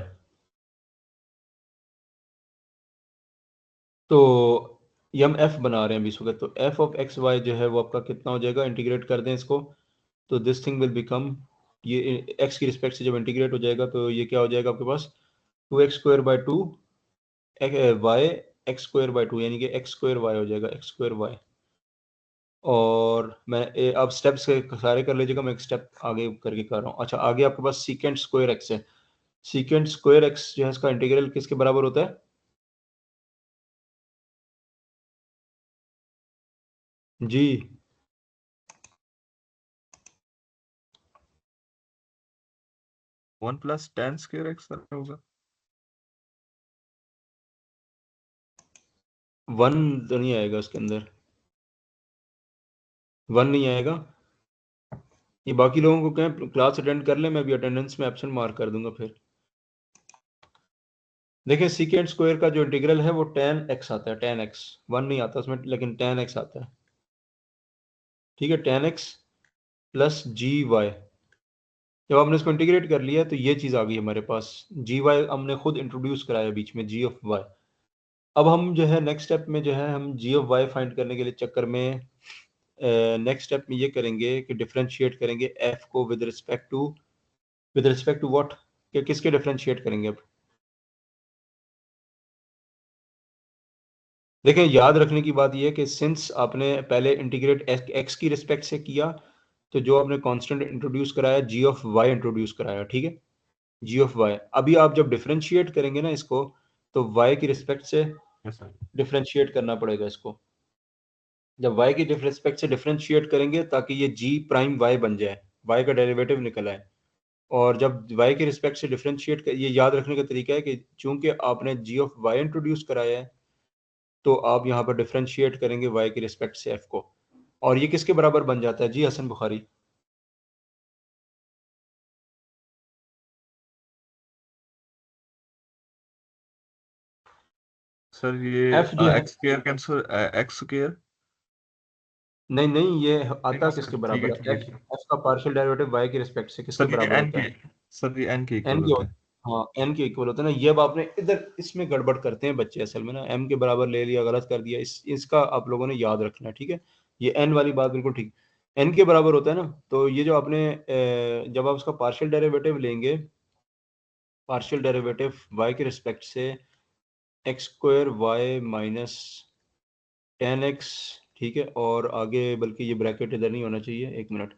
तो ये हम f बना रहे हैं अभी इस वक्त, तो f ऑफ एक्स वाई जो है वो आपका कितना हो जाएगा, इंटीग्रेट कर दें इसको, तो दिस थिंग विल बिकम, ये x की रिस्पेक्ट से जब इंटीग्रेट हो जाएगा तो ये क्या हो जाएगा आपके पास, 2x square by 2 Y X square by 2, यानी कि x स्क्वायर वाई हो जाएगा, x स्क्वायर वाई। और मैं अब स्टेप्स सारे कर लीजिएगा, मैं एक स्टेप आगे करके कर रहा हूँ। अच्छा, आगे आपके पास सीकेंट स्क्वायर एक्स है, सीकेंट स्क्वायर एक्स जो है इसका इंटीग्रल किसके बराबर होता है जी, 1 प्लस tan स्क्वायर एक्स होगा। 1 तो नहीं आएगा उसके अंदर, 1 नहीं आएगा। ये बाकी लोगों को कहें क्लास अटेंड कर ले, मैं भी अटेंडेंस में एब्सेंट मार्क कर दूंगा फिर। देखिए सीकेंट स्क्वायर का जो इंटीग्रल है वो tan x आता है, tan x 1 नहीं आता उसमें, लेकिन tan x आता है, ठीक है, tan x plus G Y. जब हमने इसको इंटीग्रेट कर लिया तो ये चीज़ आ गई हमारे पास, जी वाई हमने खुद इंट्रोड्यूस कराया बीच में, जी ऑफ वाई। अब हम जो है नेक्स्ट स्टेप में जो है हम जी ऑफ वाई फाइंड करने के लिए चक्कर में नेक्स्ट स्टेप में ये करेंगे कि डिफरेंशिएट करेंगे एफ को विद रिस्पेक्ट टू व्हाट, कि किसके डिफरेंशिएट करेंगे अब। देखें, याद रखने की बात यह है कि सिंस आपने पहले इंटीग्रेट एक्स की रिस्पेक्ट से किया, तो जो आपने कांस्टेंट इंट्रोड्यूस कराया जी ऑफ वाई इंट्रोड्यूस कराया, ठीक है, जी ऑफ वाई। अभी आप जब डिफरेंशिएट करेंगे ना इसको, तो वाई की रिस्पेक्ट से यस सर। डिफरेंशिएट करना पड़ेगा इसको, जब y की रिस्पेक्ट से डिफरेंशिएट करेंगे ताकि ये g प्राइम y बन जाए, y का डेरिवेटिव निकल आए। और जब y की रिस्पेक्ट से डिफरेंशिएट कर, ये याद रखने का तरीका है कि चूंकि आपने g ऑफ y इंट्रोड्यूस कराया है, तो आप यहाँ पर डिफरेंशिएट करेंगे y की रिस्पेक्ट से f को, और ये किसके बराबर बन जाता है जी हसन बुखारी, सर ये f जो है, X square cancel, x square. नहीं नहीं, ये नहीं आता नहीं किसके सर, ठीक बराबर है है, ठीक है f, ठीक है। f का पार्शियल डेरिवेटिव y की रिस्पेक्ट से किसके सर ये बराबर एन होता के, है, सर ये एन के n इक्वल के, होता है। हाँ n के इक्वल होता है ना। ये अब आपने इधर इसमें गड़बड़ करते हैं बच्चे असल में ना, m के बराबर ले लिया, गलत कर दिया, इसका आप लोगों ने याद रखना है, ठीक है, ये n वाली बात बिल्कुल ठीक, n के बराबर होता है ना। तो ये जो आपने जब आप उसका पार्शियल डेरिवेटिव लेंगे, पार्शियल डेरिवेटिव y के रिस्पेक्ट से X square Y minus ten X, ठीक है, और आगे बल्कि ये ब्रैकेट इधर नहीं होना चाहिए, 1 minute,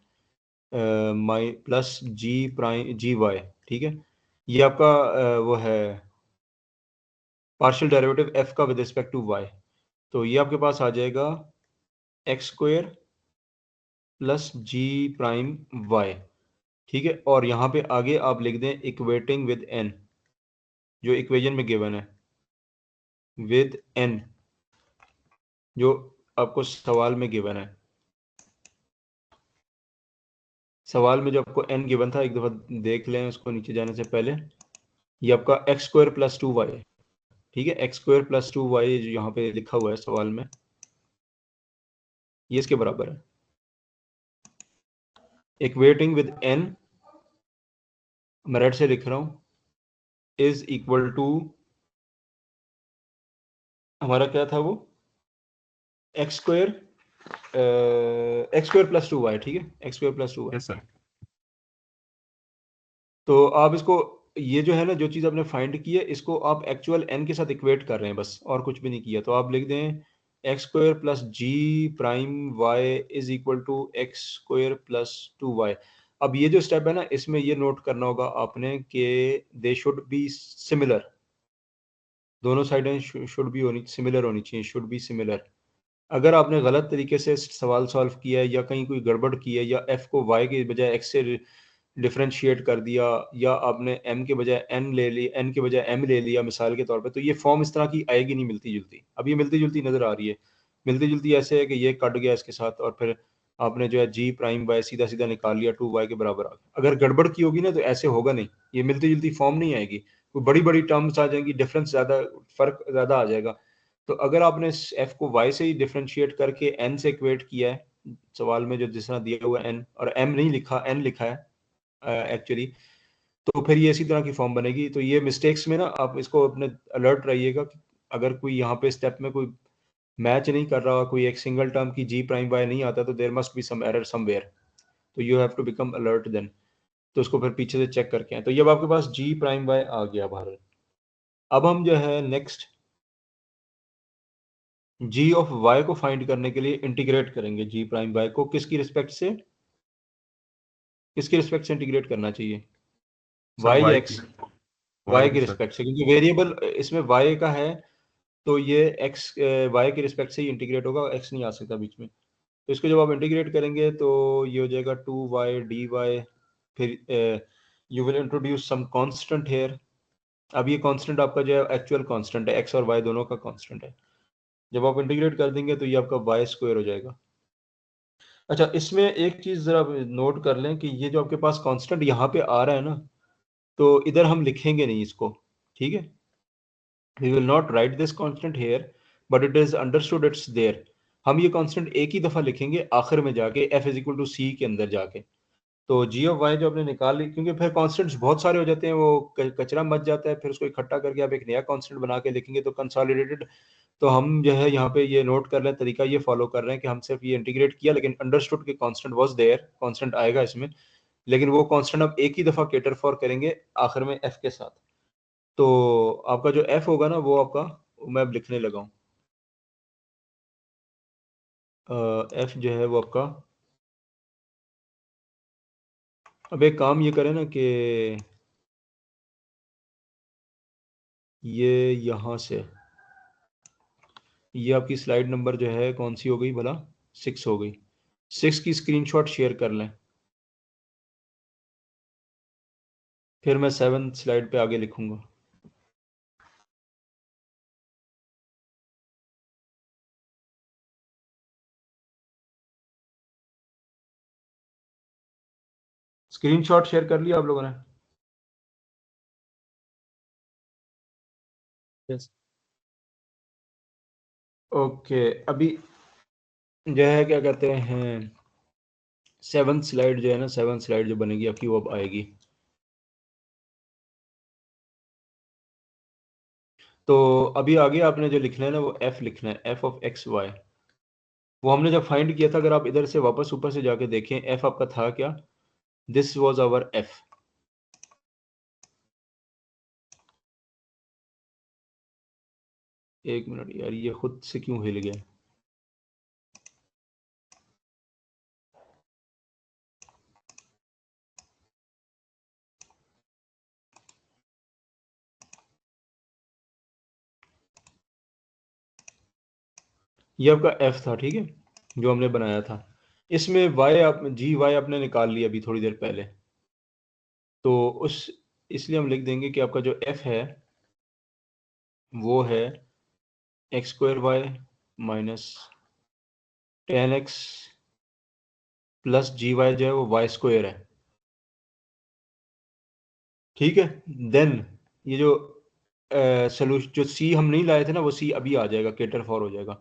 my plus G prime G Y, ठीक है, ये आपका वो है पार्शियल डेरिवेटिव एफ का विद रिस्पेक्ट टू वाई। तो ये आपके पास आ जाएगा X square plus G prime Y, ठीक है। और यहाँ पे आगे आप लिख दें इक्वेटिंग विद एन, जो इक्वेशन में गिवन है, विद एन जो आपको सवाल में गिवन है। सवाल में जो आपको एन गिवन था, एक दफ़ा देख लें उसको नीचे जाने से पहले। ये आपका एक्स स्क्वायर प्लस 2y है, ठीक है। एक्स स्क्वायर प्लस 2y जो यहाँ पे लिखा हुआ है सवाल में, ये इसके बराबर है इक्वेटिंग विद एन, मैं रेड से लिख रहा हूँ, इज इक्वल टू, हमारा क्या था वो, एक्स स्क्वायर प्लस 2y, ठीक है, X square plus 2y। Yes sir. तो आप इसको, ये जो है ना, जो चीज़ आपने फाइंड की है, इसको आप एक्चुअल n के साथ इक्वेट कर रहे हैं बस, और कुछ भी नहीं किया। तो आप लिख दें X square plus G prime Y is equal to X square plus 2y। अब ये जो स्टेप है ना, इसमें ये नोट करना होगा आपने कि दे शुड बी सिमिलर, दोनों साइडें शुड बी होनी, सिमिलर होनी चाहिए, शुड बी सिमिलर। अगर आपने गलत तरीके से सवाल सॉल्व किया है, या कहीं कोई गड़बड़ की है, या f को y के बजाय x से डिफरेंशिएट कर दिया, या आपने m के बजाय n ले लिया, n के बजाय m ले लिया मिसाल के तौर पे, तो ये फॉर्म इस तरह की आएगी नहीं मिलती जुलती। अब ये मिलती जुलती नज़र आ रही है, मिलती जुलती ऐसे है कि ये कट गया इसके साथ, और फिर आपने जो है जी प्राइम वाई सीधा सीधा निकाल लिया, 2y के बराबर आ गया। अगर गड़बड़ की होगी ना तो ऐसे होगा नहीं, ये मिलती जुलती फॉर्म नहीं आएगी, कोई बड़ी बड़ी टर्म्स आ जाएंगी, डिफरेंस ज़्यादा, फ़र्क ज़्यादा आ जाएगा। तो अगर आपने f को y से ही डिफरेंशिएट करके n से इक्वेट किया है, सवाल में जो जिस तरह दिया हुआ n, और m नहीं लिखा, n लिखा है एक्चुअली, तो फिर ये इसी तरह की फॉर्म बनेगी। तो ये मिस्टेक्स में ना आप इसको अपने अलर्ट रहिएगा कि अगर कोई यहाँ पे स्टेप में कोई मैच नहीं कर रहा, कोई एक सिंगल टर्म की जी प्राइम वाई नहीं आता, तो there must be some error somewhere, तो you have to become alert then. तो उसको फिर पीछे से चेक करके आए। तो ये अब आपके पास जी प्राइम वाई आ गया बाहर। अब हम जो है नेक्स्ट जी ऑफ वाई को फाइंड करने के लिए इंटीग्रेट करेंगे जी प्राइम वाई को, किसकी रिस्पेक्ट से, किसकी रिस्पेक्ट से इंटीग्रेट करना चाहिए, सर वाई या वाई की, एक्स, वाई वाई की की सर। रिस्पेक्ट से, क्योंकि वेरिएबल इसमें वाई का है, तो ये एक्स वाई की रिस्पेक्ट से ही इंटीग्रेट होगा, एक्स नहीं आ सकता बीच में। तो इसको जब आप इंटीग्रेट करेंगे तो ये हो जाएगा 2y dy, फिर you will introduce some constant here. अब ये कांस्टेंट आपका जो है एक्चुअल कांस्टेंट है, एक्स और वाई दोनों का कांस्टेंट है। जब आप इंटीग्रेट कर देंगे तो ये आपका वाई स्क्वायर हो जाएगा। अच्छा, इसमें एक चीज़ ज़रा नोट कर लें कि ये जो आपके पास कांस्टेंट यहाँ पे आ रहा है ना, तो इधर हम लिखेंगे नहीं इसको, ठीक है। We will not write this constant here, but it is understood it's there. हम ये कांस्टेंट एक ही दफ़ा लिखेंगे आखिर में जाके f इज इक्वल टू सी के अंदर जाके। तो जी ऑफ वाई जो आपने निकाल ली, क्योंकि फिर कांस्टेंट्स बहुत सारे हो जाते हैं, वो कचरा मच जाता है, फिर उसको इकट्ठा करके आप एक नया कांस्टेंट बना के लिखेंगे तो कंसोलिडेटेड। तो हम जो है यहाँ पे ये नोट कर लें, तरीका ये फॉलो कर रहे हैं कि हम सिर्फ ये इंटीग्रेट किया, लेकिन अंडरस्टूड कि कांस्टेंट वाज देयर, कांस्टेंट आएगा इसमें, लेकिन वो कांस्टेंट अब एक ही दफ़ा केटर फॉर करेंगे आखिर में f के साथ। तो आपका जो f होगा ना, वो आपका, मैं अब लिखने लगा हूँ, f जो है वो आपका, अब एक काम ये करें ना कि ये यहाँ से, ये आपकी स्लाइड नंबर जो है कौन सी हो गई भला, 6 हो गई, 6 की स्क्रीनशॉट शेयर कर लें, फिर मैं 7 स्लाइड पे आगे लिखूंगा। स्क्रीनशॉट शेयर कर लिया आप लोगों ने? यस। ओके, अभी जो है क्या कहते हैं, 7 स्लाइड जो है ना, 7 स्लाइड जो बनेगी आपकी वो अब आएगी। तो अभी आगे आपने जो लिखना है ना, वो f लिखना है, f ऑफ एक्स वाई। वो हमने जब फाइंड किया था, अगर आप इधर से वापस ऊपर से जाके देखें, f आपका था क्या, दिस वाज आवर f। एक मिनट यार, ये खुद से क्यों हिल गया, ये आपका एफ था, ठीक है, जो हमने बनाया था। इसमें वाई जी वाई आपने निकाल लिया अभी थोड़ी देर पहले, तो उस इसलिए हम लिख देंगे कि आपका जो एफ है वो है X square Y minus 10x plus G Y जो है वो वाई स्क्वायर है, ठीक है। देन ये जो सोल्यूशन जो सी हम नहीं लाए थे ना, वो सी अभी आ जाएगा, केटर फॉर हो जाएगा।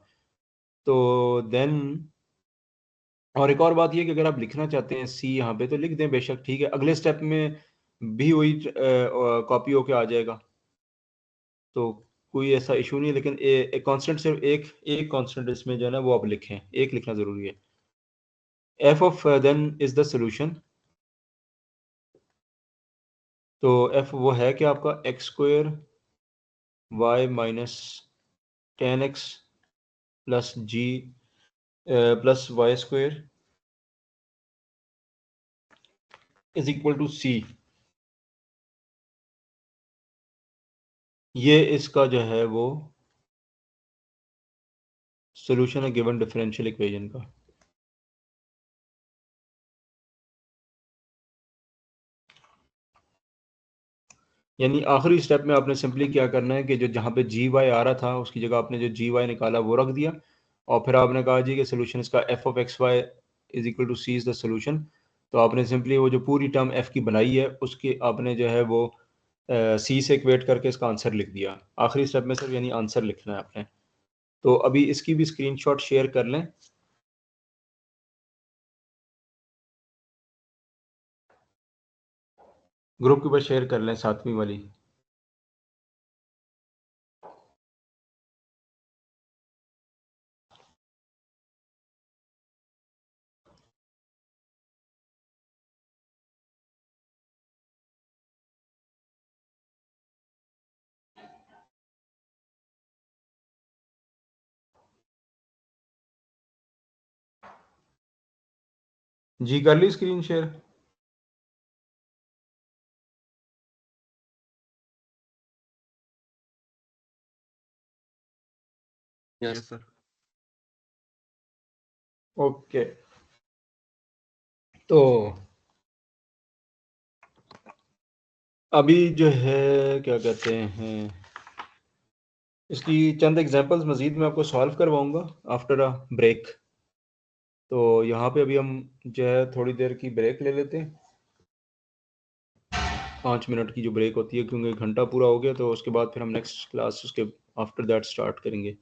तो देन और एक और बात ये कि अगर आप लिखना चाहते हैं सी यहाँ पे तो लिख दें बेशक, ठीक है, अगले स्टेप में भी वही कॉपी होके आ जाएगा, तो कोई ऐसा इशू नहीं है। लेकिन एक कांस्टेंट सिर्फ एक कांस्टेंट इसमें जो है ना वो आप लिखें, एक लिखना जरूरी है। F of then is the solution, तो एफ वो है कि आपका X square Y minus 10x plus G plus Y square is equal to C. ये इसका जो है वो सॉल्यूशन है गिवन डिफरेंशियल इक्वेशन का। यानी आखिरी स्टेप में आपने सिंपली क्या करना है कि जो जहाँ पे जी वाई आ रहा था उसकी जगह आपने जो जी वाई निकाला वो रख दिया, और फिर आपने कहा जी कि सोल्यूशन इसका F of X Y is equal to C is the solution. तो आपने सिंपली वो जो पूरी टर्म एफ की बनाई है उसकी आपने जो है वो सी से इक्वेट करके इसका आंसर लिख दिया आखिरी स्टेप में सिर्फ, यानी आंसर लिखना है आपने। तो अभी इसकी भी स्क्रीनशॉट शेयर कर लें। ग्रुप के ऊपर शेयर कर लें 7वीं वाली। जी कर ली screen share? Yes yes sir. Okay, तो अभी जो है क्या कहते हैं इसकी चंद एग्जांपल्स मजीद मैं आपको सॉल्व करवाऊंगा आफ्टर अ ब्रेक। तो यहाँ पे अभी हम जो है थोड़ी देर की ब्रेक ले लेते हैं, 5 मिनट की जो ब्रेक होती है, क्योंकि 1 घंटा पूरा हो गया, तो उसके बाद फिर हम नेक्स्ट क्लास उसके आफ्टर दैट स्टार्ट करेंगे।